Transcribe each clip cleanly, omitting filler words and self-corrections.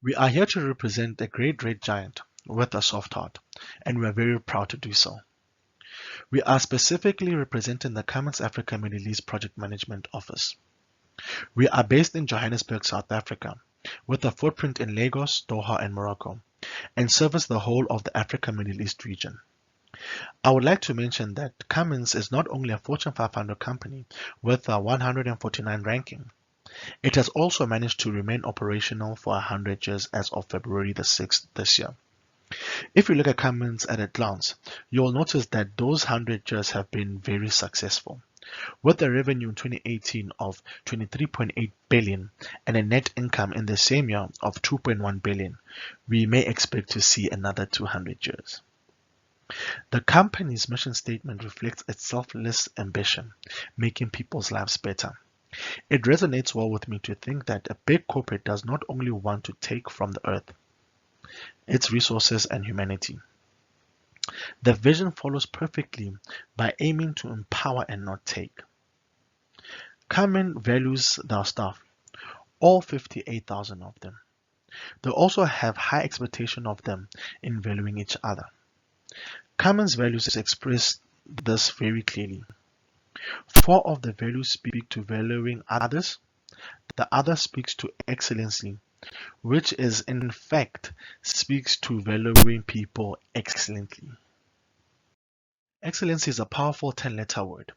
We are here to represent a great red giant with a soft heart, and we are very proud to do so. We are specifically representing the Cummins Africa Middle East Project Management Office. We are based in Johannesburg, South Africa, with a footprint in Lagos, Doha, and Morocco, and service the whole of the Africa Middle East region. I would like to mention that Cummins is not only a Fortune 500 company with a 149 ranking, it has also managed to remain operational for 100 years as of February the 6th this year. If you look at Cummins at a glance, you will notice that those 100 years have been very successful. With a revenue in 2018 of 23.8 billion and a net income in the same year of 2.1 billion, we may expect to see another 200 years. The company's mission statement reflects its selfless ambition, making people's lives better. It resonates well with me to think that a big corporate does not only want to take from the earth, its resources and humanity. The vision follows perfectly by aiming to empower and not take. Cummins values their staff, all 58,000 of them. They also have high expectation of them in valuing each other. Cummins values express this very clearly. 4 of the values speak to valuing others, the other speaks to excellency, which is in fact speaks to valuing people excellently. Excellence is a powerful 10-letter word,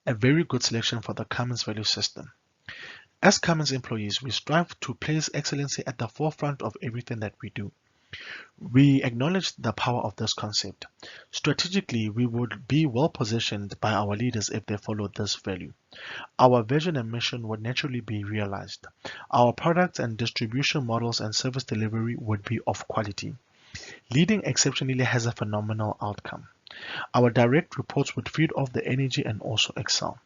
a very good selection for the Cummins value system. As Cummins employees, we strive to place excellency at the forefront of everything that we do. We acknowledge the power of this concept. Strategically, we would be well positioned by our leaders if they followed this value. Our vision and mission would naturally be realized. Our products and distribution models and service delivery would be of quality. Leading exceptionally has a phenomenal outcome. Our direct reports would feed off the energy and also excel.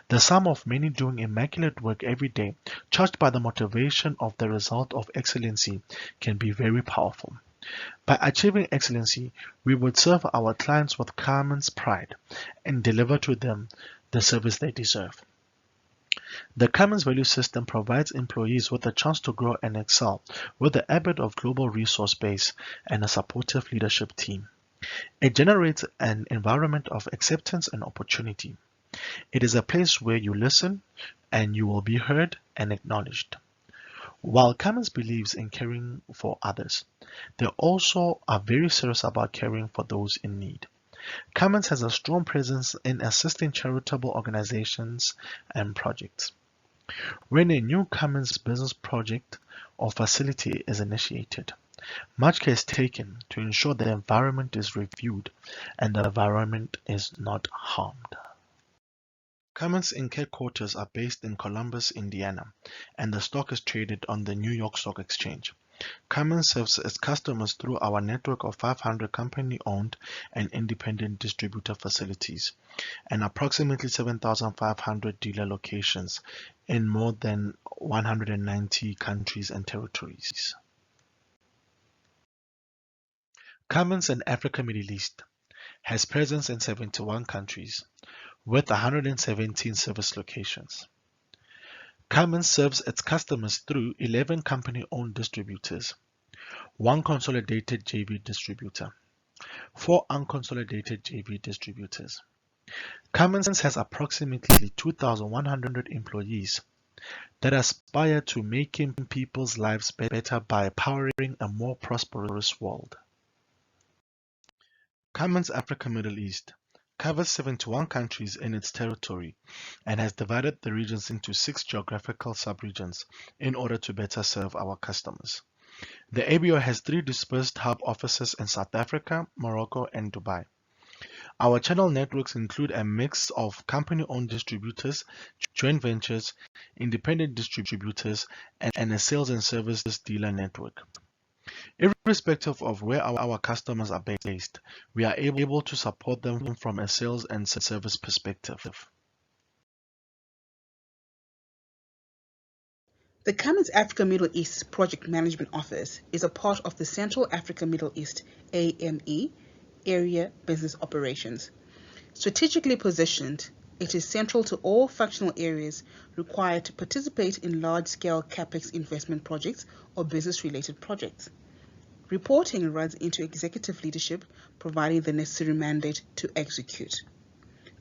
The sum of many doing immaculate work every day, charged by the motivation of the result of excellency, can be very powerful. By achieving excellency, we would serve our clients with Cummins pride and deliver to them the service they deserve. The Cummins value system provides employees with a chance to grow and excel with the added of global resource base and a supportive leadership team. It generates an environment of acceptance and opportunity. It is a place where you listen and you will be heard and acknowledged. While Cummins believes in caring for others, they also are very serious about caring for those in need. Cummins has a strong presence in assisting charitable organizations and projects. When a new Cummins business project or facility is initiated, much care is taken to ensure the environment is reviewed and the environment is not harmed. Cummins Inc. headquarters are based in Columbus, Indiana, and the stock is traded on the New York Stock Exchange. Cummins serves its customers through our network of 500 company-owned and independent distributor facilities and approximately 7,500 dealer locations in more than 190 countries and territories. Cummins in Africa Middle East has presence in 71 countries with 117 service locations. Cummins serves its customers through 11 company-owned distributors, 1 consolidated JV distributor, 4 unconsolidated JV distributors. Cummins has approximately 2,100 employees that aspire to making people's lives better by powering a more prosperous world. Cummins Africa Middle East covers 71 countries in its territory and has divided the regions into 6 geographical subregions in order to better serve our customers. The ABO has 3 dispersed hub offices in South Africa, Morocco, and Dubai. Our channel networks include a mix of company-owned distributors, joint ventures, independent distributors, and a sales and service dealer network. Irrespective of where our customers are based, we are able to support them from a sales and service perspective. The Cummins Africa Middle East Project Management Office is a part of the Central Africa Middle East AME Area Business Operations. Strategically positioned It is central to all functional areas required to participate in large-scale CapEx investment projects or business-related projects. Reporting runs into executive leadership, providing the necessary mandate to execute.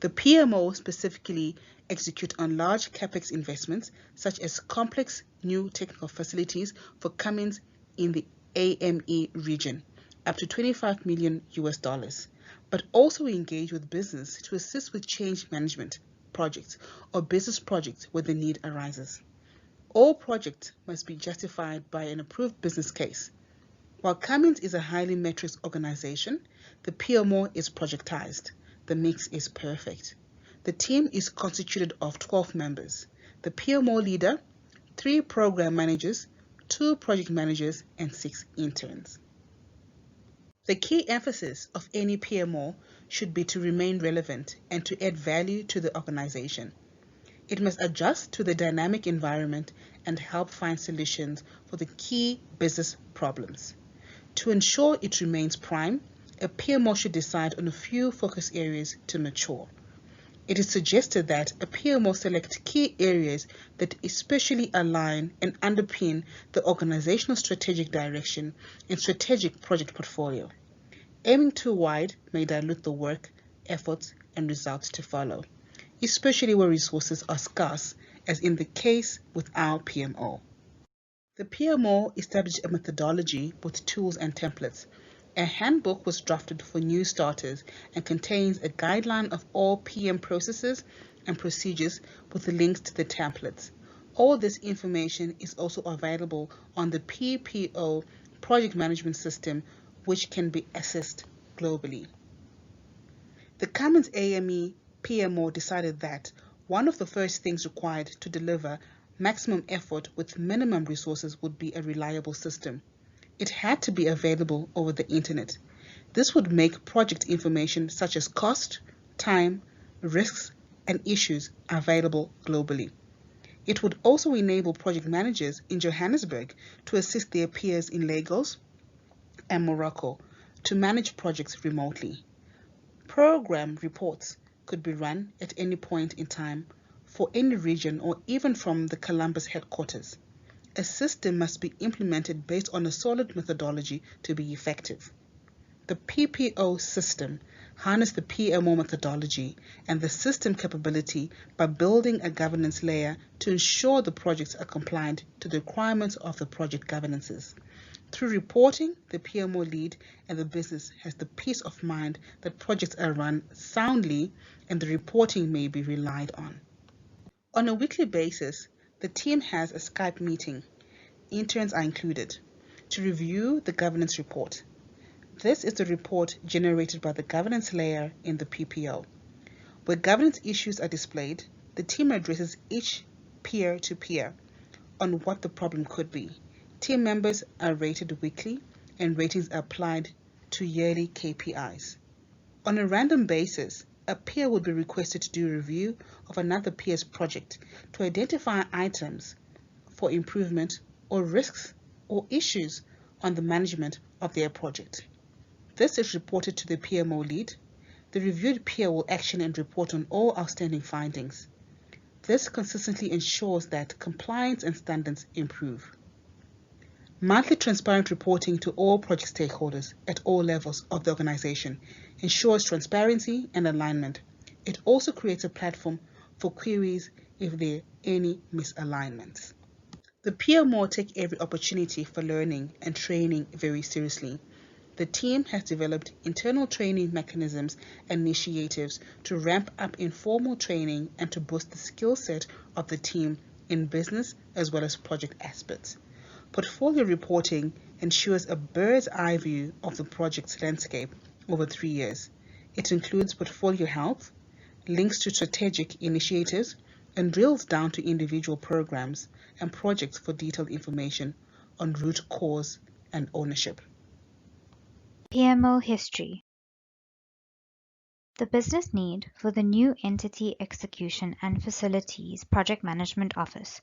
The PMO specifically execute on large CapEx investments, such as complex new technical facilities for Cummins in the AME region, up to $25 million, but also engage with business to assist with change management projects or business projects where the need arises. All projects must be justified by an approved business case. While Cummins is a highly metrics organization, the PMO is projectized. The mix is perfect. The team is constituted of 12 members, the PMO leader, 3 program managers, 2 project managers, and 6 interns. The key emphasis of any PMO should be to remain relevant and to add value to the organization. It must adjust to the dynamic environment and help find solutions for the key business problems. To ensure it remains prime, a PMO should decide on a few focus areas to mature. It is suggested that a PMO select key areas that especially align and underpin the organizational strategic direction and strategic project portfolio. Aiming too wide may dilute the work, efforts, and results to follow, especially where resources are scarce, as in the case with our PMO. The PMO established a methodology with tools and templates. A handbook was drafted for new starters and contains a guideline of all PM processes and procedures with links to the templates. All this information is also available on the PPO project management system, which can be accessed globally. The Cummins AME PMO decided that one of the first things required to deliver maximum effort with minimum resources would be a reliable system. It had to be available over the internet. This would make project information such as cost, time, risks, and issues available globally. It would also enable project managers in Johannesburg to assist their peers in Lagos and Morocco to manage projects remotely. Program reports could be run at any point in time for any region or even from the Columbus headquarters. A system must be implemented based on a solid methodology to be effective. The PPO system harnesses the PMO methodology and the system capability by building a governance layer to ensure the projects are compliant to the requirements of the project governances. Through reporting, the PMO lead and the business has the peace of mind that projects are run soundly and the reporting may be relied on. On a weekly basis, the team has a Skype meeting, interns are included, to review the governance report. This is the report generated by the governance layer in the PPO. Where governance issues are displayed, the team addresses each peer-to-peer on what the problem could be. Team members are rated weekly and ratings are applied to yearly KPIs. On a random basis, a peer would be requested to do a review of another peer's project to identify items for improvement or risks or issues on the management of their project. This is reported to the PMO lead. The reviewed peer will action and report on all outstanding findings. This consistently ensures that compliance and standards improve. Monthly transparent reporting to all project stakeholders at all levels of the organization ensures transparency and alignment. It also creates a platform for queries if there are any misalignments. The PMO take every opportunity for learning and training very seriously. The team has developed internal training mechanisms and initiatives to ramp up informal training and to boost the skill set of the team in business as well as project aspects. Portfolio reporting ensures a bird's eye view of the project's landscape over 3 years. It includes portfolio health, links to strategic initiatives, and drills down to individual programs and projects for detailed information on root cause and ownership. PMO history. The business need for the new Entity Execution and Facilities Project Management Office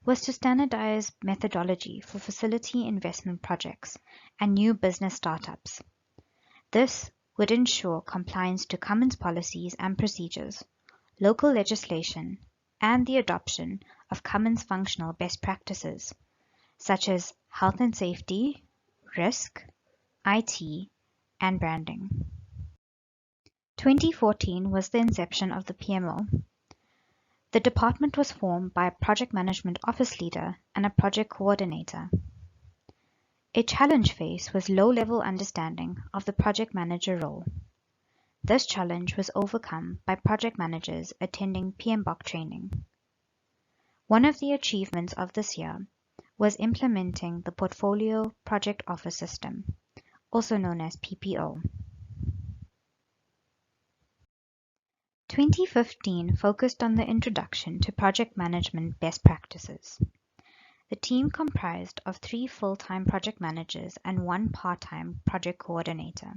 was to standardize methodology for facility investment projects and new business startups. This would ensure compliance to Cummins policies and procedures, local legislation, and the adoption of Cummins functional best practices, such as health and safety, risk, IT, and branding. 2014 was the inception of the PMO. The department was formed by a project management office leader and a project coordinator. A challenge phase was low-level understanding of the project manager role. This challenge was overcome by project managers attending PMBOK training. One of the achievements of this year was implementing the Portfolio Project Office System, also known as PPO. 2015 focused on the introduction to project management best practices. The team comprised of 3 full-time project managers and 1 part-time project coordinator.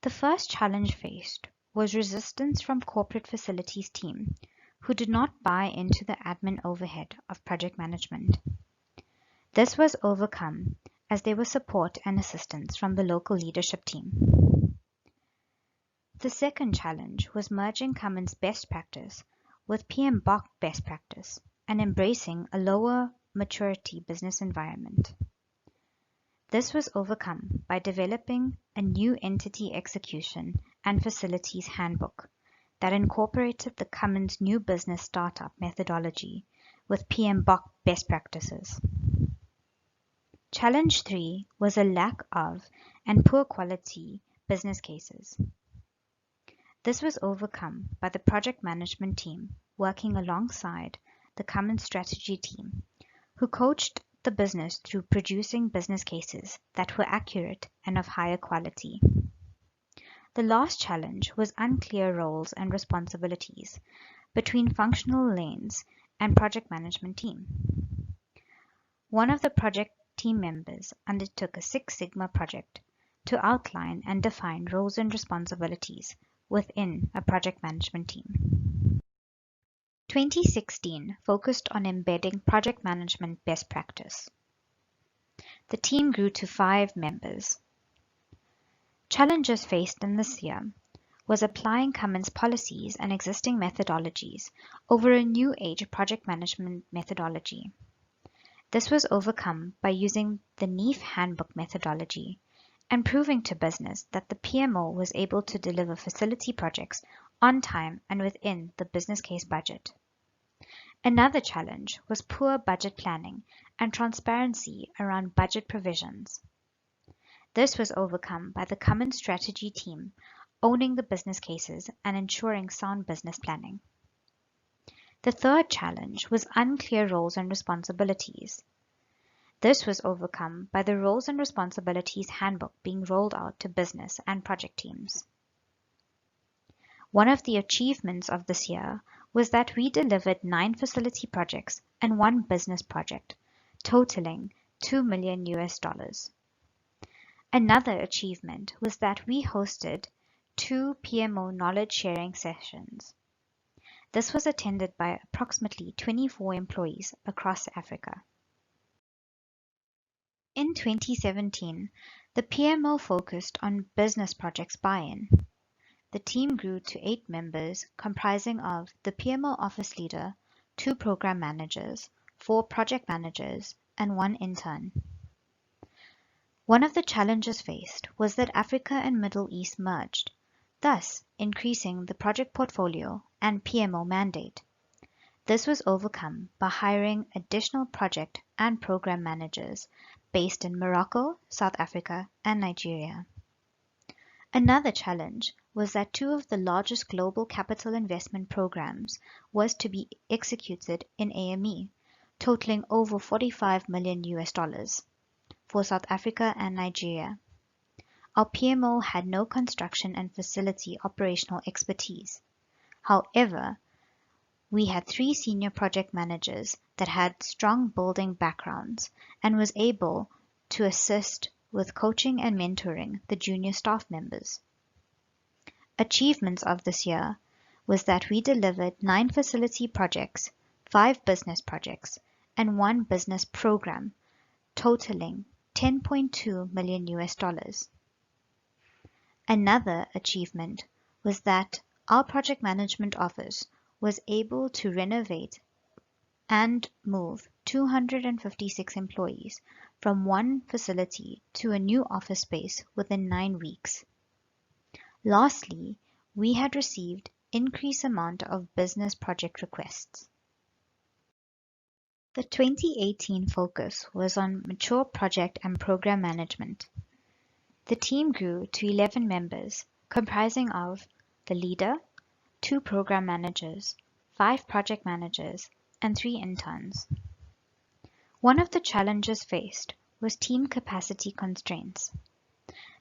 The first challenge faced was resistance from corporate facilities team, who did not buy into the admin overhead of project management. This was overcome as there was support and assistance from the local leadership team. The second challenge was merging Cummins best practice with PMBOK best practice and embracing a lower maturity business environment. This was overcome by developing a new entity execution and facilities handbook that incorporated the Cummins new business startup methodology with PMBOK best practices. Challenge 3 was a lack of and poor quality business cases. This was overcome by the project management team working alongside the Cummins strategy team, who coached the business through producing business cases that were accurate and of higher quality. The last challenge was unclear roles and responsibilities between functional lanes and project management team. One of the project team members undertook a Six Sigma project to outline and define roles and responsibilities within a project management team. 2016 focused on embedding project management best practice. The team grew to 5 members. Challenges faced in this year was applying Cummins policies and existing methodologies over a new age project management methodology. This was overcome by using the NEEF handbook methodology and proving to business that the PMO was able to deliver facility projects on time and within the business case budget. Another challenge was poor budget planning and transparency around budget provisions. This was overcome by the Cummins strategy team owning the business cases and ensuring sound business planning. The third challenge was unclear roles and responsibilities. This was overcome by the Roles and Responsibilities Handbook being rolled out to business and project teams. One of the achievements of this year was that we delivered 9 facility projects and 1 business project, totaling $2 million. Another achievement was that we hosted 2 PMO knowledge sharing sessions. This was attended by approximately 24 employees across Africa. In 2017, the PMO focused on business projects buy-in. The team grew to 8 members, comprising of the PMO office leader, 2 program managers, 4 project managers, and 1 intern. One of the challenges faced was that Africa and Middle East merged, thus increasing the project portfolio and PMO mandate. This was overcome by hiring additional project and program managers based in Morocco, South Africa, and Nigeria. Another challenge was that 2 of the largest global capital investment programs was to be executed in AME, totaling over $45 million for South Africa and Nigeria. Our PMO had no construction and facility operational expertise. However, we had 3 senior project managers that had strong building backgrounds and was able to assist with coaching and mentoring the junior staff members. Achievements of this year was that we delivered 9 facility projects, 5 business projects, and 1 business program, totaling $10.2 million. Another achievement was that our project management office was able to renovate and move 256 employees from one facility to a new office space within 9 weeks. Lastly, we had received increased amount of business project requests. The 2018 focus was on mature project and program management. The team grew to 11 members, comprising of the leader, 2 program managers, 5 project managers, and 3 interns. One of the challenges faced was team capacity constraints.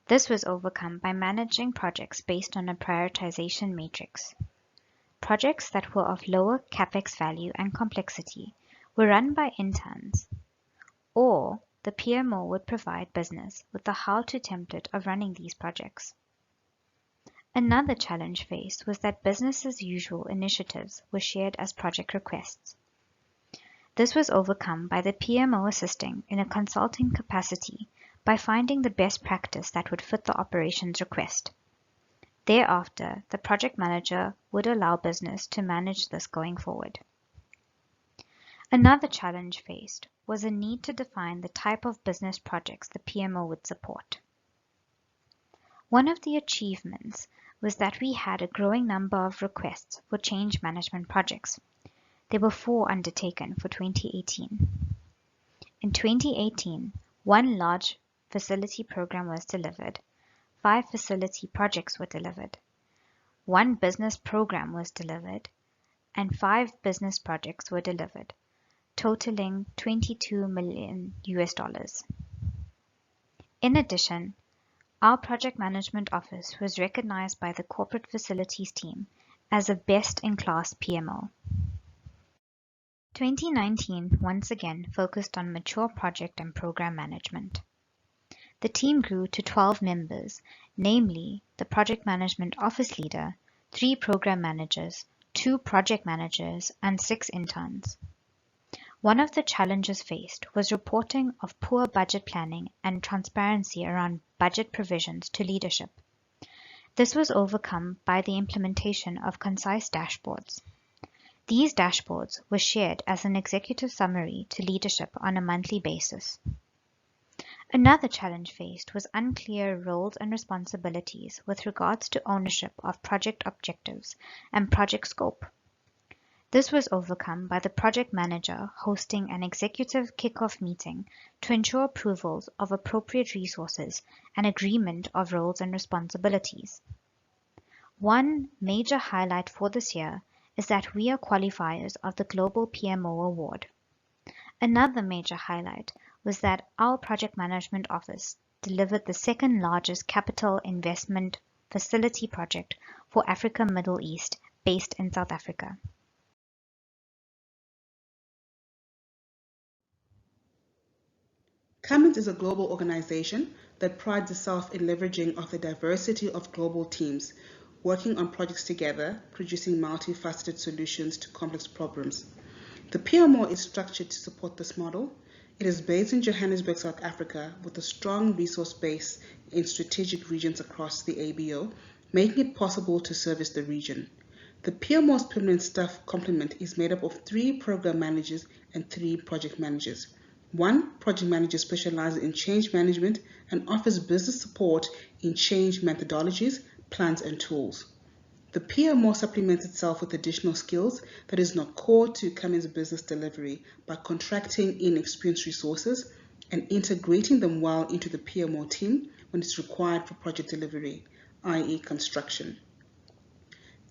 This was overcome by managing projects based on a prioritization matrix. Projects that were of lower capex value and complexity were run by interns, or the PMO would provide business with the how-to template of running these projects. Another challenge faced was that business as usual initiatives were shared as project requests. This was overcome by the PMO assisting in a consulting capacity by finding the best practice that would fit the operations request. Thereafter, the project manager would allow business to manage this going forward. Another challenge faced was a need to define the type of business projects the PMO would support. One of the achievements was that we had a growing number of requests for change management projects. There were 4 undertaken for 2018. In 2018, 1 large facility program was delivered, 5 facility projects were delivered, 1 business program was delivered, and 5 business projects were delivered, totaling $22 million. In addition, our project management office was recognized by the corporate facilities team as a best-in-class PMO. 2019 once again focused on mature project and program management. The team grew to 12 members, namely the project management office leader, 3 program managers, 2 project managers, and 6 interns. One of the challenges faced was reporting of poor budget planning and transparency around budget provisions to leadership. This was overcome by the implementation of concise dashboards. These dashboards were shared as an executive summary to leadership on a monthly basis. Another challenge faced was unclear roles and responsibilities with regards to ownership of project objectives and project scope. This was overcome by the project manager hosting an executive kickoff meeting to ensure approvals of appropriate resources and agreement of roles and responsibilities. One major highlight for this year is that we are qualifiers of the Global PMO Award. Another major highlight was that our project management office delivered the 2nd largest capital investment facility project for Africa Middle East based in South Africa. Cummins is a global organization that prides itself in leveraging of the diversity of global teams, working on projects together, producing multifaceted solutions to complex problems. The PMO is structured to support this model. It is based in Johannesburg, South Africa, with a strong resource base in strategic regions across the ABO, making it possible to service the region. The PMO's permanent staff complement is made up of 3 program managers and 3 project managers. 1 project manager specializes in change management and offers business support in change methodologies, plans, and tools. The PMO supplements itself with additional skills that is not core to Cummins business delivery by contracting in experienced resources and integrating them well into the PMO team when it's required for project delivery, i.e. construction.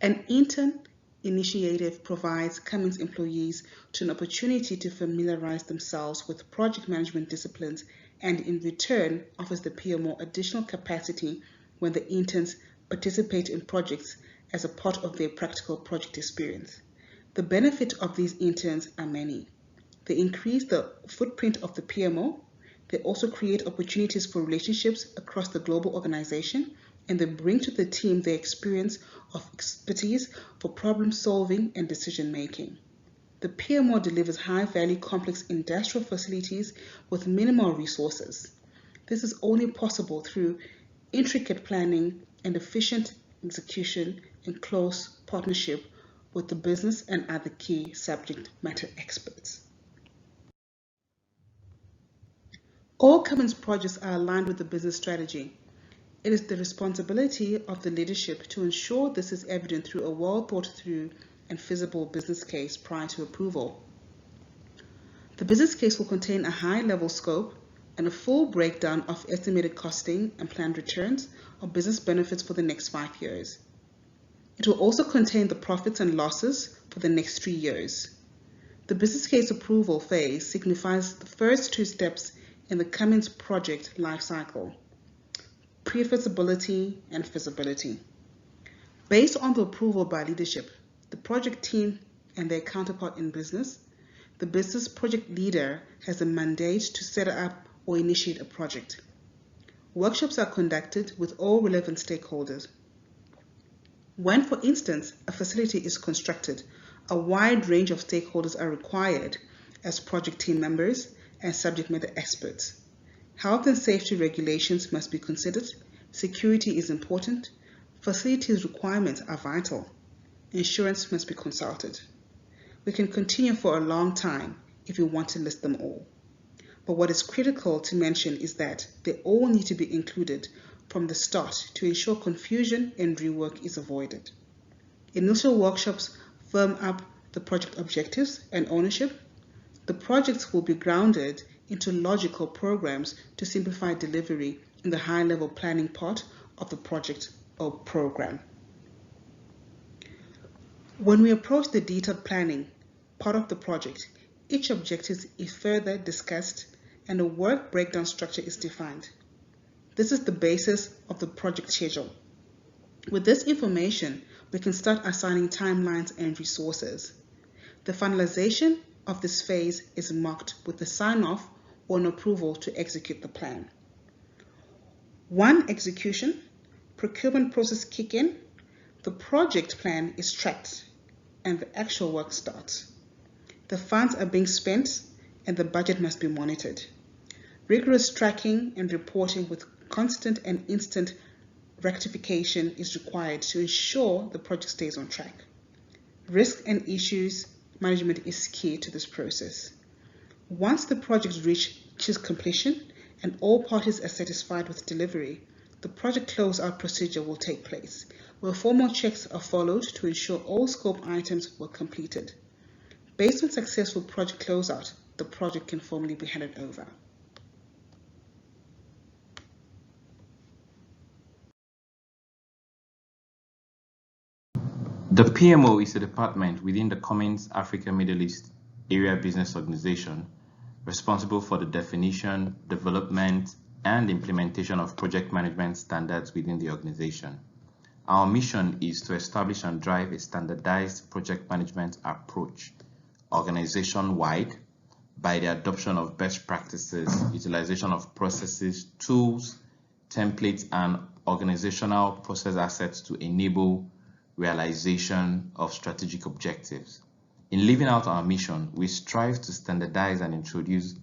An intern initiative provides Cummins employees to an opportunity to familiarize themselves with project management disciplines and in return offers the PMO additional capacity when the interns participate in projects as a part of their practical project experience. The benefit of these interns are many. They increase the footprint of the PMO. They also create opportunities for relationships across the global organization, and they bring to the team their experience of expertise for problem solving and decision making. The PMO delivers high-value complex industrial facilities with minimal resources. This is only possible through intricate planning and efficient execution in close partnership with the business and other key subject matter experts. All Cummins projects are aligned with the business strategy. It is the responsibility of the leadership to ensure this is evident through a well thought through and feasible business case prior to approval. The business case will contain a high-level scope and a full breakdown of estimated costing and planned returns or business benefits for the next 5 years. It will also contain the profits and losses for the next 3 years. The business case approval phase signifies the first 2 steps in the Cummins project lifecycle: pre-feasibility and feasibility. Based on the approval by leadership, the project team and their counterpart in business, the business project leader has a mandate to set up or initiate a project. Workshops are conducted with all relevant stakeholders. When, for instance, a facility is constructed, a wide range of stakeholders are required as project team members and subject matter experts. Health and safety regulations must be considered, security is important, facilities requirements are vital, insurance must be consulted. We can continue for a long time if we want to list them all. But what is critical to mention is that they all need to be included from the start to ensure confusion and rework is avoided. Initial workshops firm up the project objectives and ownership. The projects will be grounded into logical programs to simplify delivery in the high-level planning part of the project or program. When we approach the detailed planning part of the project, each objective is further discussed and a work breakdown structure is defined. This is the basis of the project schedule. With this information, we can start assigning timelines and resources. The finalization of this phase is marked with the sign-off or an approval to execute the plan. One execution, procurement process kick in, the project plan is tracked and the actual work starts. The funds are being spent and the budget must be monitored. Rigorous tracking and reporting with constant and instant rectification is required to ensure the project stays on track. Risk and issues management is key to this process. Once the project reaches completion and all parties are satisfied with delivery, the project closeout procedure will take place, where formal checks are followed to ensure all scope items were completed. Based on successful project closeout, the project can formally be handed over. The PMO is a department within the Cummins Africa Middle East Area Business Organization responsible for the definition, development, and implementation of project management standards within the organization. Our mission is to establish and drive a standardized project management approach organization-wide by the adoption of best practices, utilization of processes, tools, templates, and organizational process assets to enable realization of strategic objectives. In living out our mission, we strive to standardize and introduce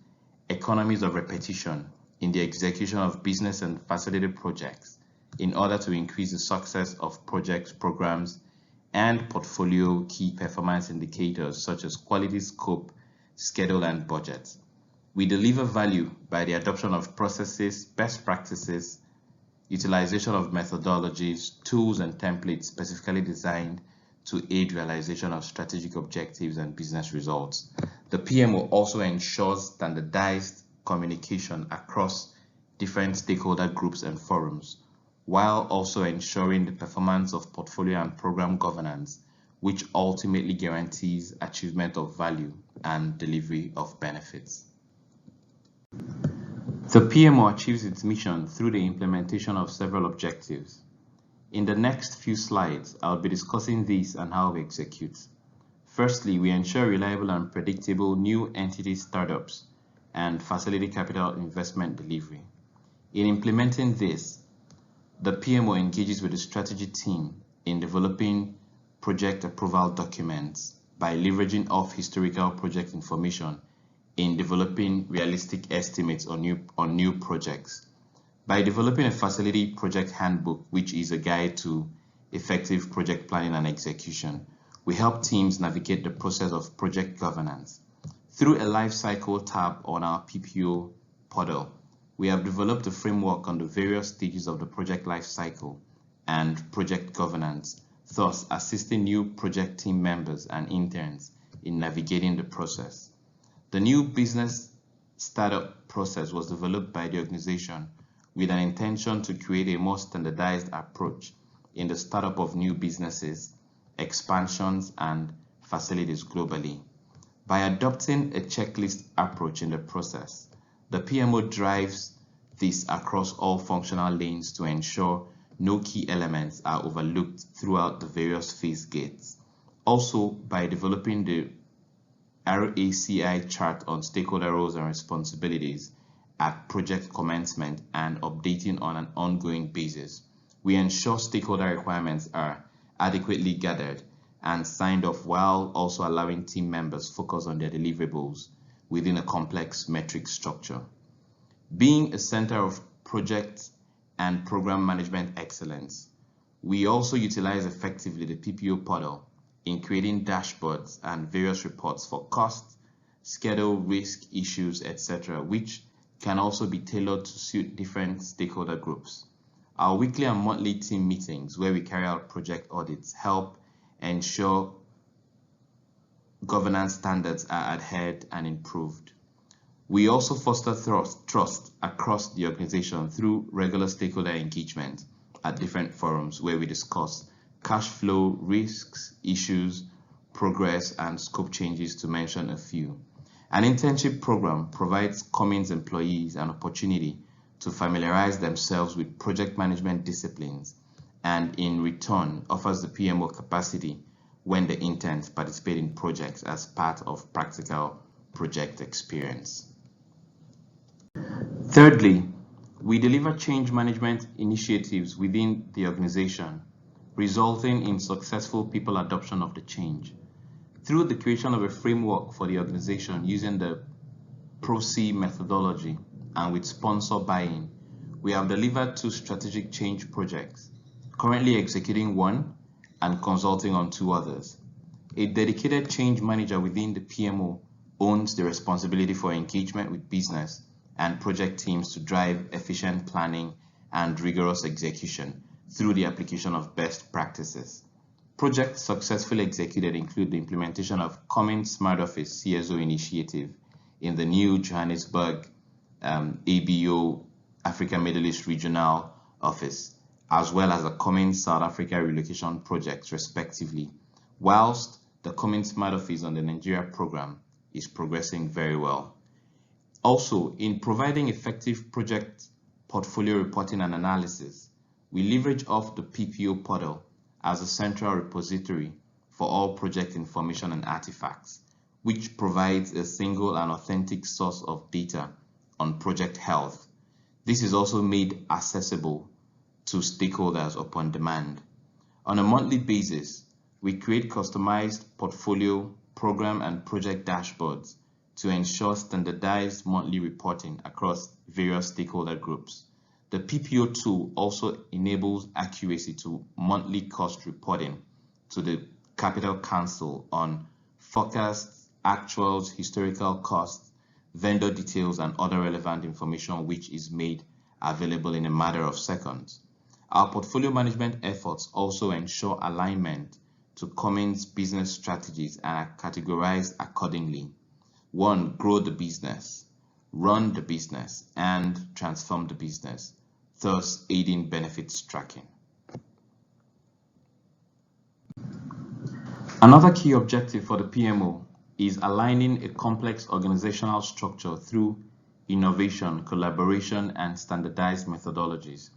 economies of repetition in the execution of business and facility projects in order to increase the success of projects, programs, and portfolio key performance indicators such as quality, scope, schedule, and budget. We deliver value by the adoption of processes, best practices, utilization of methodologies, tools, and templates specifically designed to aid realization of strategic objectives and business results. The PMO also ensures standardized communication across different stakeholder groups and forums, while also ensuring the performance of portfolio and program governance, which ultimately guarantees achievement of value and delivery of benefits. The PMO achieves its mission through the implementation of several objectives. In the next few slides, I'll be discussing these and how we execute. Firstly, we ensure reliable and predictable new entity startups and facility capital investment delivery. In implementing this, the PMO engages with the strategy team in developing project approval documents by leveraging off historical project information in developing realistic estimates on new projects. By developing a facility project handbook, which is a guide to effective project planning and execution. We help teams navigate the process of project governance. Through a life cycle tab on our PPO portal, we have developed a framework on the various stages of the project life cycle and project governance, thus assisting new project team members and interns in navigating the process. The new business startup process was developed by the organization with an intention to create a more standardized approach in the startup of new businesses, expansions, and facilities globally. By adopting a checklist approach in the process, the PMO drives this across all functional lanes to ensure no key elements are overlooked throughout the various phase gates. Also, by developing the RACI chart on stakeholder roles and responsibilities at project commencement and updating on an ongoing basis, we ensure stakeholder requirements are adequately gathered and signed off while also allowing team members focus on their deliverables within a complex metric structure. Being a center of project and program management excellence, we also utilize effectively the PPO portal in creating dashboards and various reports for cost, schedule, risk, issues, etc., which can also be tailored to suit different stakeholder groups. Our weekly and monthly team meetings, where we carry out project audits, help ensure governance standards are adhered and improved. We also foster trust across the organization through regular stakeholder engagement at different forums where we discuss cash flow, risks, issues, progress, and scope changes, to mention a few. An internship program provides Cummins employees an opportunity to familiarize themselves with project management disciplines and in return offers the PMO capacity when the interns participate in projects as part of practical project experience. Thirdly, we deliver change management initiatives within the organization, resulting in successful people adoption of the change. Through the creation of a framework for the organization using the PRO-C methodology and with sponsor buy-in, we have delivered 2 strategic change projects, currently executing 1 and consulting on 2 others. A dedicated change manager within the PMO owns the responsibility for engagement with business and project teams to drive efficient planning and rigorous execution through the application of best practices. Projects successfully executed include the implementation of Cummins Smart Office CSO initiative in the new Johannesburg ABO Africa Middle East Regional Office, as well as the Cummins South Africa relocation projects respectively, whilst the Cummins Smart Office on the Nigeria program is progressing very well. Also, in providing effective project portfolio reporting and analysis, we leverage off the PPO portal as a central repository for all project information and artifacts, which provides a single and authentic source of data on project health. This is also made accessible to stakeholders upon demand. On a monthly basis, we create customized portfolio, program, and project dashboards to ensure standardized monthly reporting across various stakeholder groups. The PPO tool also enables accuracy to monthly cost reporting to the Capital Council on forecasts, actuals, historical costs, vendor details, and other relevant information, which is made available in a matter of seconds. Our portfolio management efforts also ensure alignment to Cummins business strategies and are categorized accordingly. 1. Grow the business, run the business, and transform the business, thus aiding benefits tracking. Another key objective for the PMO is aligning a complex organizational structure through innovation, collaboration, and standardized methodologies.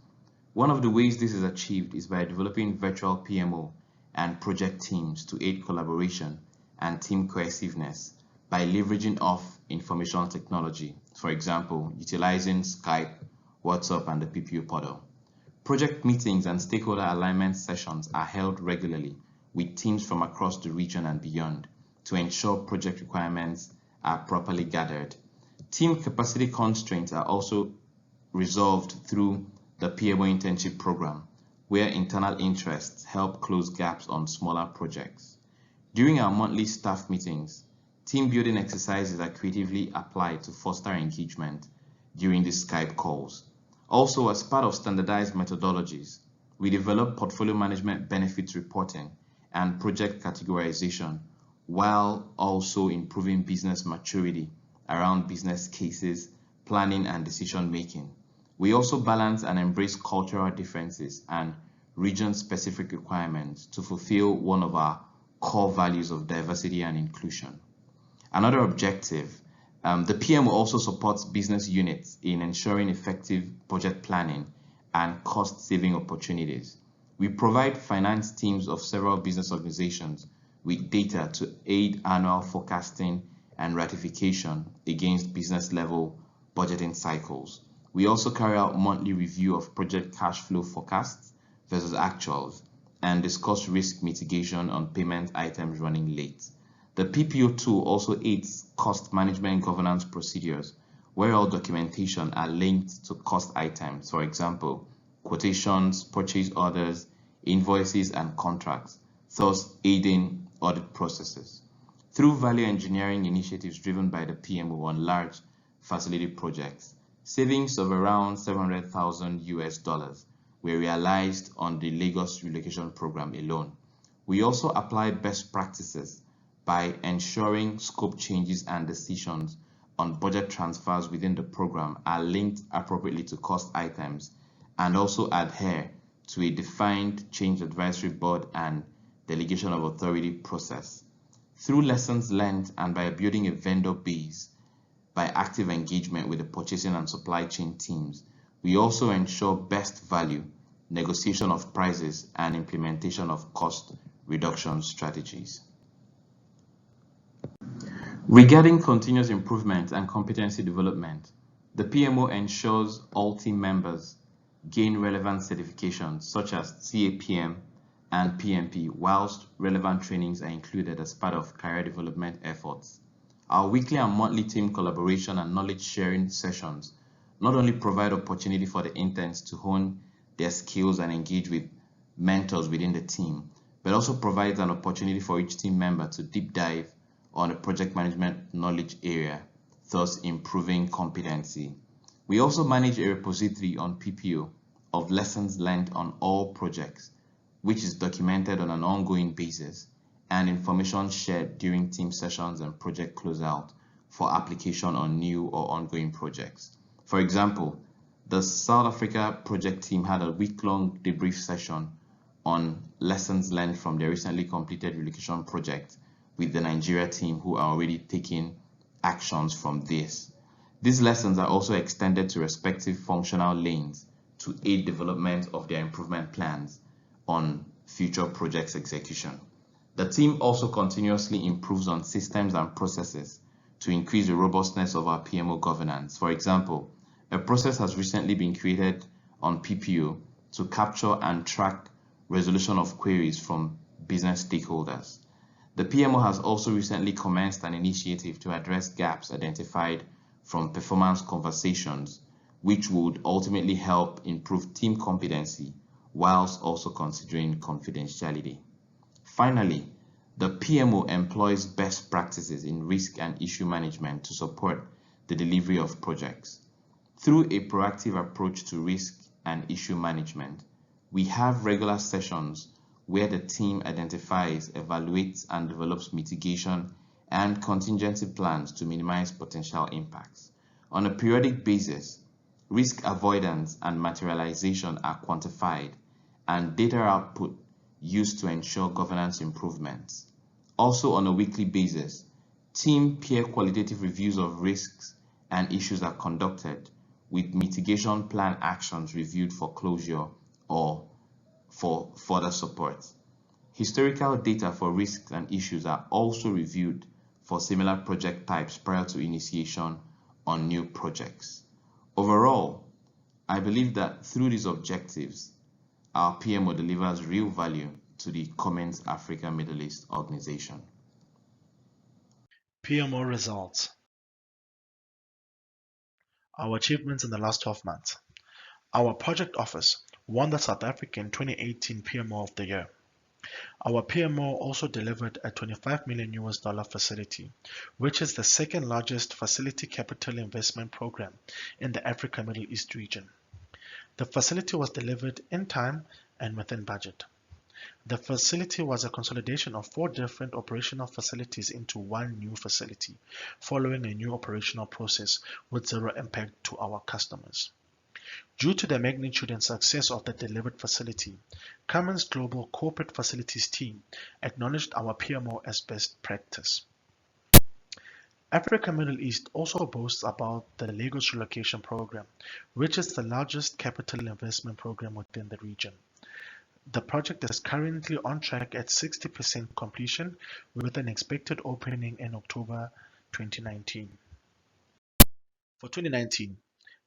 One of the ways this is achieved is by developing virtual PMO and project teams to aid collaboration and team cohesiveness by leveraging off information technology, for example, utilizing Skype, WhatsApp, and the PPO portal. Project meetings and stakeholder alignment sessions are held regularly with teams from across the region and beyond to ensure project requirements are properly gathered. Team capacity constraints are also resolved through the PMO internship program, where internal interests help close gaps on smaller projects. During our monthly staff meetings, team building exercises are creatively applied to foster engagement during the Skype calls. Also, as part of standardized methodologies, we develop portfolio management benefits reporting and project categorization, while also improving business maturity around business cases, planning, and decision making. We also balance and embrace cultural differences and region-specific requirements to fulfill one of our core values of diversity and inclusion. Another objective, the PMO also supports business units in ensuring effective budget planning and cost-saving opportunities. We provide finance teams of several business organizations with data to aid annual forecasting and ratification against business-level budgeting cycles. We also carry out monthly review of project cash flow forecasts versus actuals and discuss risk mitigation on payment items running late. The PPO tool also aids cost management governance procedures, where all documentation are linked to cost items, for example, quotations, purchase orders, invoices, and contracts, thus aiding audit processes. Through value engineering initiatives driven by the PMO on large facility projects, savings of around $700,000 were realized on the Lagos relocation program alone. We also apply best practices by ensuring scope changes and decisions on budget transfers within the program are linked appropriately to cost items and also adhere to a defined change advisory board and delegation of authority process. Through lessons learned and by building a vendor base, by active engagement with the purchasing and supply chain teams, we also ensure best value, negotiation of prices, and implementation of cost reduction strategies. Regarding continuous improvement and competency development, the PMO ensures all team members gain relevant certifications such as CAPM and PMP, whilst relevant trainings are included as part of career development efforts. Our weekly and monthly team collaboration and knowledge sharing sessions not only provide opportunity for the interns to hone their skills and engage with mentors within the team, but also provides an opportunity for each team member to deep dive on a project management knowledge area, thus improving competency. We also manage a repository on PPO of lessons learned on all projects, which is documented on an ongoing basis, and information shared during team sessions and project closeout for application on new or ongoing projects. For example, the South Africa project team had a week-long debrief session on lessons learned from their recently completed relocation project with the Nigeria team, who are already taking actions from this. These lessons are also extended to respective functional lanes to aid development of their improvement plans on future projects execution. The team also continuously improves on systems and processes to increase the robustness of our PMO governance. For example, a process has recently been created on PPO to capture and track resolution of queries from business stakeholders. The PMO has also recently commenced an initiative to address gaps identified from performance conversations, which would ultimately help improve team competency whilst also considering confidentiality. Finally, the PMO employs best practices in risk and issue management to support the delivery of projects. Through a proactive approach to risk and issue management, we have regular sessions where the team identifies, evaluates, and develops mitigation and contingency plans to minimize potential impacts. On a periodic basis, risk avoidance and materialization are quantified and data output used to ensure governance improvements. Also, on a weekly basis, team peer qualitative reviews of risks and issues are conducted, with mitigation plan actions reviewed for closure or for further support. Historical data for risks and issues are also reviewed for similar project types prior to initiation on new projects. Overall, I believe that through these objectives, our PMO delivers real value to the Cummins Africa Middle East organization. PMO results. Our achievements in the last 12 months. Our project office won the South African 2018 PMO of the Year. Our PMO also delivered a $25 million facility, which is the second largest facility capital investment program in the Africa Middle East region. The facility was delivered in time and within budget. The facility was a consolidation of 4 different operational facilities into one new facility, following a new operational process with zero impact to our customers. Due to the magnitude and success of the delivered facility, Cummins Global Corporate Facilities team acknowledged our PMO as best practice. Africa Middle East also boasts about the Lagos Relocation Program, which is the largest capital investment program within the region. The project is currently on track at 60% completion, with an expected opening in October 2019. For 2019,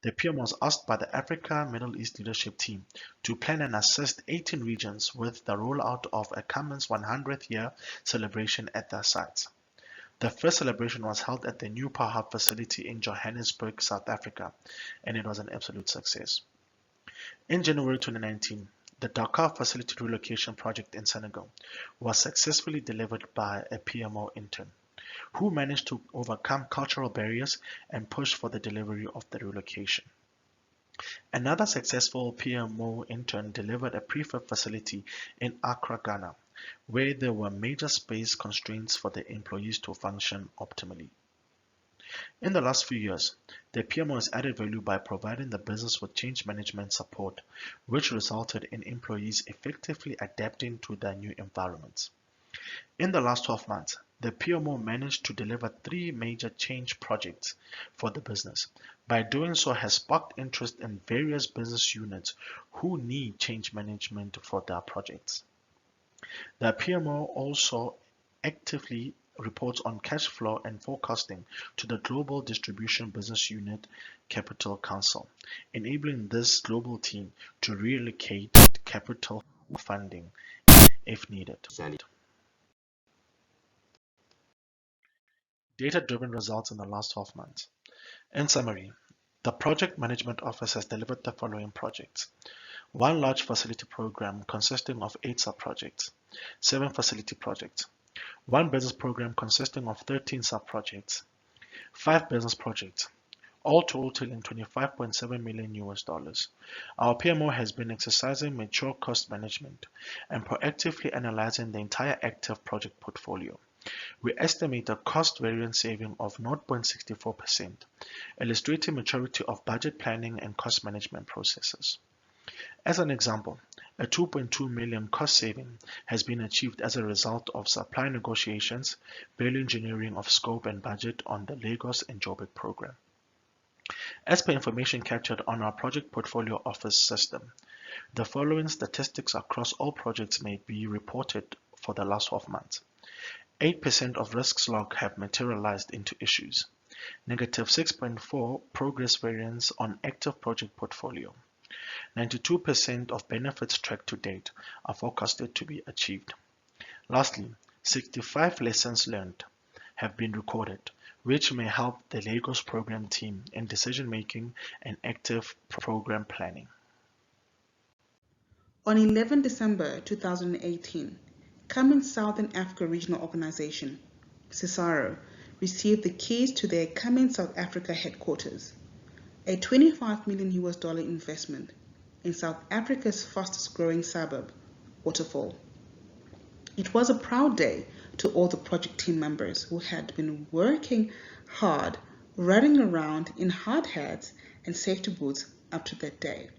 the PMO was asked by the Africa Middle East leadership team to plan and assist 18 regions with the rollout of a Cummins 100th year celebration at their sites. The first celebration was held at the new Power Hub facility in Johannesburg, South Africa, and it was an absolute success. In January 2019, the Dakar facility relocation project in Senegal was successfully delivered by a PMO intern, who managed to overcome cultural barriers and push for the delivery of the relocation. Another successful PMO intern delivered a prefab facility in Accra, Ghana, where there were major space constraints for the employees to function optimally. In the last few years, the PMO has added value by providing the business with change management support, which resulted in employees effectively adapting to their new environments. In the last 12 months, the PMO managed to deliver 3 major change projects for the business. By doing so, has sparked interest in various business units who need change management for their projects. The PMO also actively reports on cash flow and forecasting to the Global Distribution Business Unit Capital Council, enabling this global team to reallocate capital funding if needed. Data-driven results in the last 12 months. In summary, the Project Management Office has delivered the following projects: 1 large facility program consisting of 8 sub-projects, 7 facility projects, 1 business program consisting of 13 sub-projects, 5 business projects, all totaling $25.7 million. Our PMO has been exercising mature cost management and proactively analyzing the entire active project portfolio. We estimate a cost variance saving of 0.64%, illustrating maturity of budget planning and cost management processes. As an example, a $2.2 million cost saving has been achieved as a result of supply negotiations, value engineering of scope and budget on the Lagos and Joburg program. As per information captured on our project portfolio office system, the following statistics across all projects may be reported for the last 12 months. 8% of risks log have materialized into issues. Negative 6.4 progress variance on active project portfolio. 92% of benefits tracked to date are forecasted to be achieved. Lastly, 65 lessons learned have been recorded, which may help the Lagos program team in decision making and active program planning. On 11 December 2018, Cummins Southern Africa Regional Organization, CISARO, received the keys to their Cummins South Africa headquarters, a $25 million investment in South Africa's fastest growing suburb, Waterfall. It was a proud day to all the project team members who had been working hard, running around in hard hats and safety boots up to that day.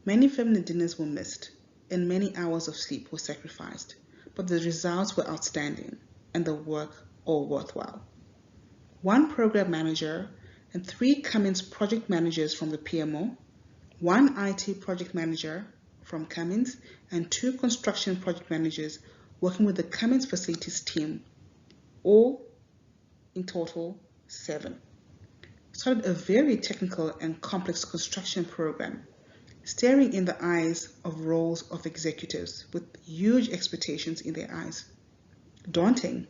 Many family dinners were missed and many hours of sleep were sacrificed, but the results were outstanding and the work all worthwhile. 1 program manager and 3 Cummins project managers from the PMO, 1 IT project manager from Cummins, and 2 construction project managers working with the Cummins facilities team, all in total 7. Started a very technical and complex construction program, staring in the eyes of rows of executives with huge expectations in their eyes. Daunting.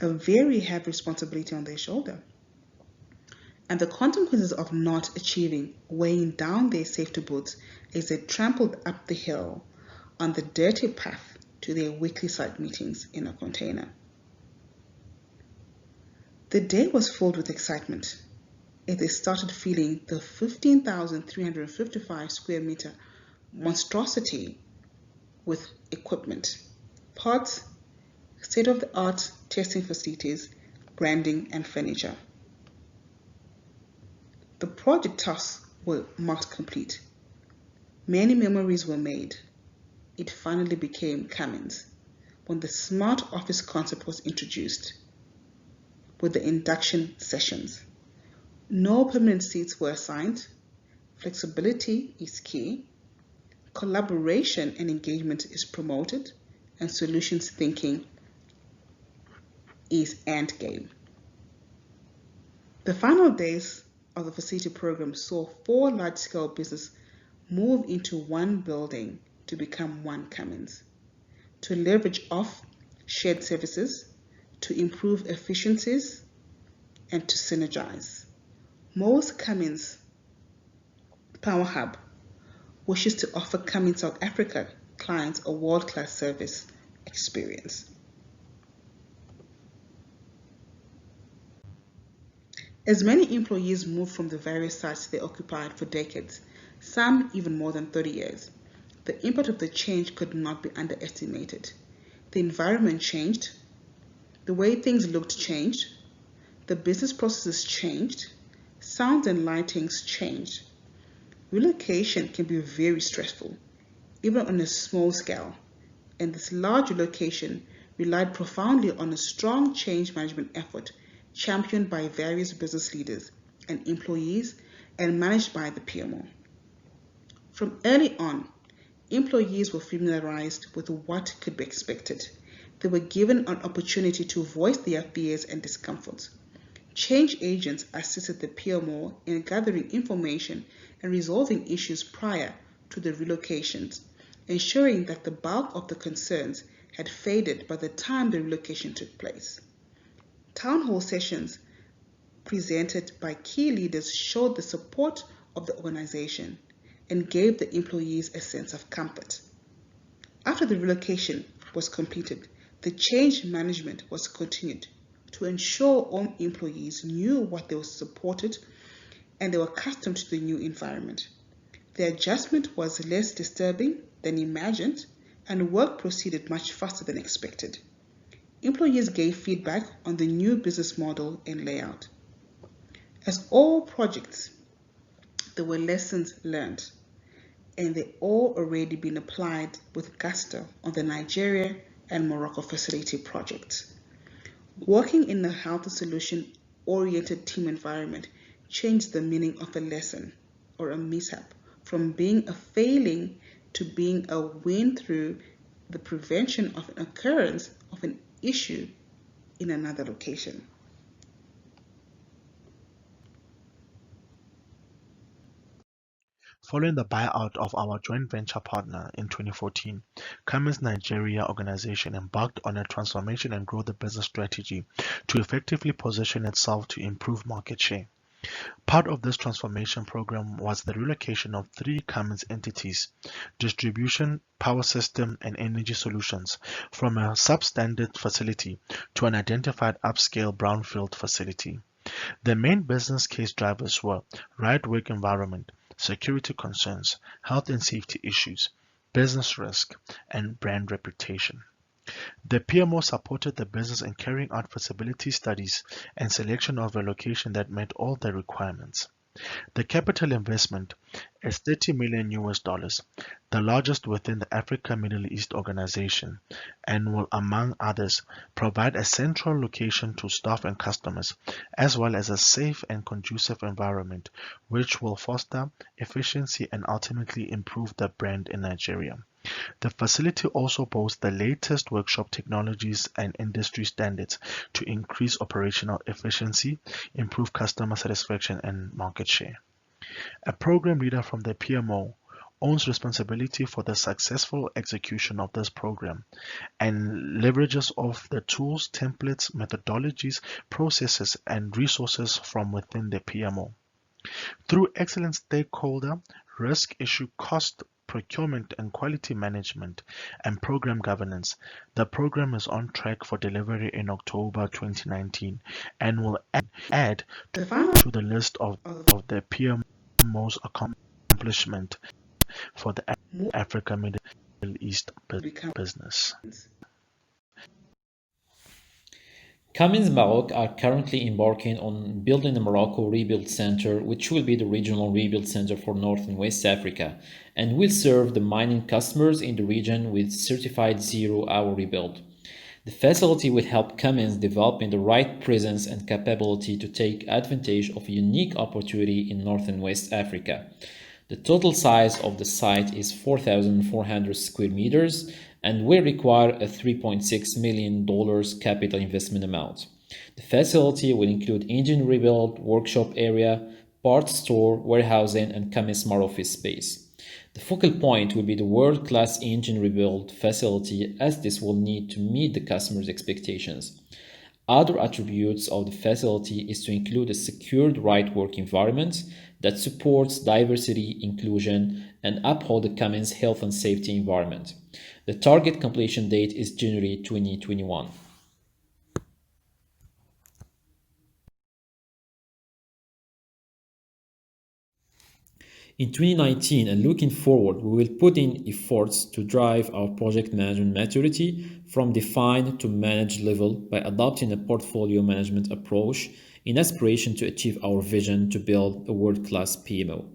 A very heavy responsibility on their shoulder. and the consequences of not achieving weighing down their safety boots as they trampled up the hill on the dirty path to their weekly site meetings in a container. The day was filled with excitement as they started feeling the 15,355 square meter monstrosity with equipment, parts, state-of-the-art testing facilities, branding, and furniture. The project tasks were marked complete. Many memories were made. It finally became Cummins when the smart office concept was introduced with the induction sessions. No permanent seats were assigned. Flexibility is key. Collaboration and engagement is promoted, and solutions thinking is endgame. The final days of the facility program saw 4 large-scale businesses move into one building to become one Cummins, to leverage off shared services, to improve efficiencies, and to synergize. Most Cummins Power Hub wishes to offer Cummins South Africa clients a world-class service experience. As many employees moved from the various sites they occupied for decades, some even more than 30 years, the impact of the change could not be underestimated. The environment changed, the way things looked changed, the business processes changed, sound and lightings changed. Relocation can be very stressful, even on a small scale, and this large relocation relied profoundly on a strong change management effort championed by various business leaders and employees and managed by the PMO. From early on, employees were familiarized with what could be expected. They were given an opportunity to voice their fears and discomforts. Change agents assisted the PMO in gathering information and resolving issues prior to the relocations, ensuring that the bulk of the concerns had faded by the time the relocation took place. Town hall sessions presented by key leaders showed the support of the organization and gave the employees a sense of comfort. After the relocation was completed, the change management was continued to ensure all employees knew what they were supported and they were accustomed to the new environment. The adjustment was less disturbing than imagined, and work proceeded much faster than expected. Employees gave feedback on the new business model and layout. As all projects, there were lessons learned, and they all already been applied with gusto on the Nigeria and Morocco facility projects. Working in a health solution-oriented team environment changed the meaning of a lesson or a mishap from being a failing to being a win through the prevention of an occurrence of an issue in another location. Following the buyout of our joint venture partner in 2014, Cummins Nigeria organization embarked on a transformation and grow the business strategy to effectively position itself to improve market share. Part of this transformation program was the relocation of 3 Cummins entities, distribution, power system, and energy solutions, from a substandard facility to an identified upscale brownfield facility. The main business case drivers were right work environment, security concerns, health and safety issues, business risk, and brand reputation. The PMO supported the business in carrying out feasibility studies and selection of a location that met all the requirements. The capital investment is $30 million, the largest within the Africa Middle East organization, and will, among others, provide a central location to staff and customers, as well as a safe and conducive environment, which will foster efficiency and ultimately improve the brand in Nigeria. The facility also boasts the latest workshop technologies and industry standards to increase operational efficiency, improve customer satisfaction, and market share. A program leader from the PMO owns responsibility for the successful execution of this program and leverages off the tools, templates, methodologies, processes, and resources from within the PMO. Through excellent stakeholder, risk issue, cost, procurement and quality management, and program governance, the program is on track for delivery in October 2019 and will add The final to the list of the PMO's accomplishment for the Africa Middle East business. Cummins Maroc are currently embarking on building the Morocco Rebuild Center, which will be the regional rebuild center for North and West Africa, and will serve the mining customers in the region with certified zero-hour rebuild. The facility will help Cummins develop the right presence and capability to take advantage of a unique opportunity in North and West Africa. The total size of the site is 4,400 square meters and will require a $3.6 million capital investment amount. The facility will include engine rebuild, workshop area, parts store, warehousing, and Cummins Smart Office space. The focal point will be the world-class engine rebuild facility, as this will need to meet the customer's expectations. Other attributes of the facility is to include a secured right work environment that supports diversity, inclusion, and uphold the Cummins health and safety environment. The target completion date is January 2021. In 2019 and looking forward, we will put in efforts to drive our project management maturity from defined to managed level by adopting a portfolio management approach in aspiration to achieve our vision to build a world-class PMO.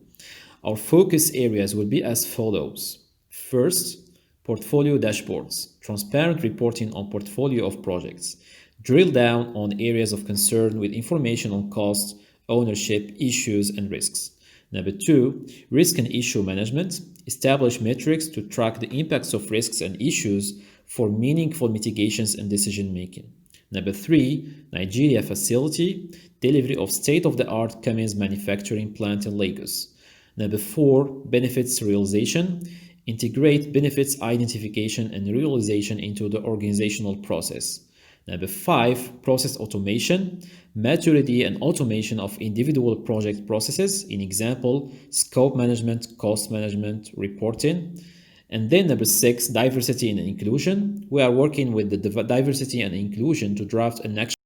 Our focus areas will be as follows. First, portfolio dashboards, transparent reporting on portfolio of projects. Drill down on areas of concern with information on costs, ownership, issues, and risks. Number two, risk and issue management. Establish metrics to track the impacts of risks and issues for meaningful mitigations and decision making. Number three, Nigeria facility. Delivery of state-of-the-art Cummins manufacturing plant in Lagos. Number four, benefits realization. Integrate benefits identification and realization into the organizational process. Number five, process automation. Maturity and automation of individual project processes, in example, scope management, cost management, reporting. And then number six, diversity and inclusion. We are working with the diversity and inclusion to draft an action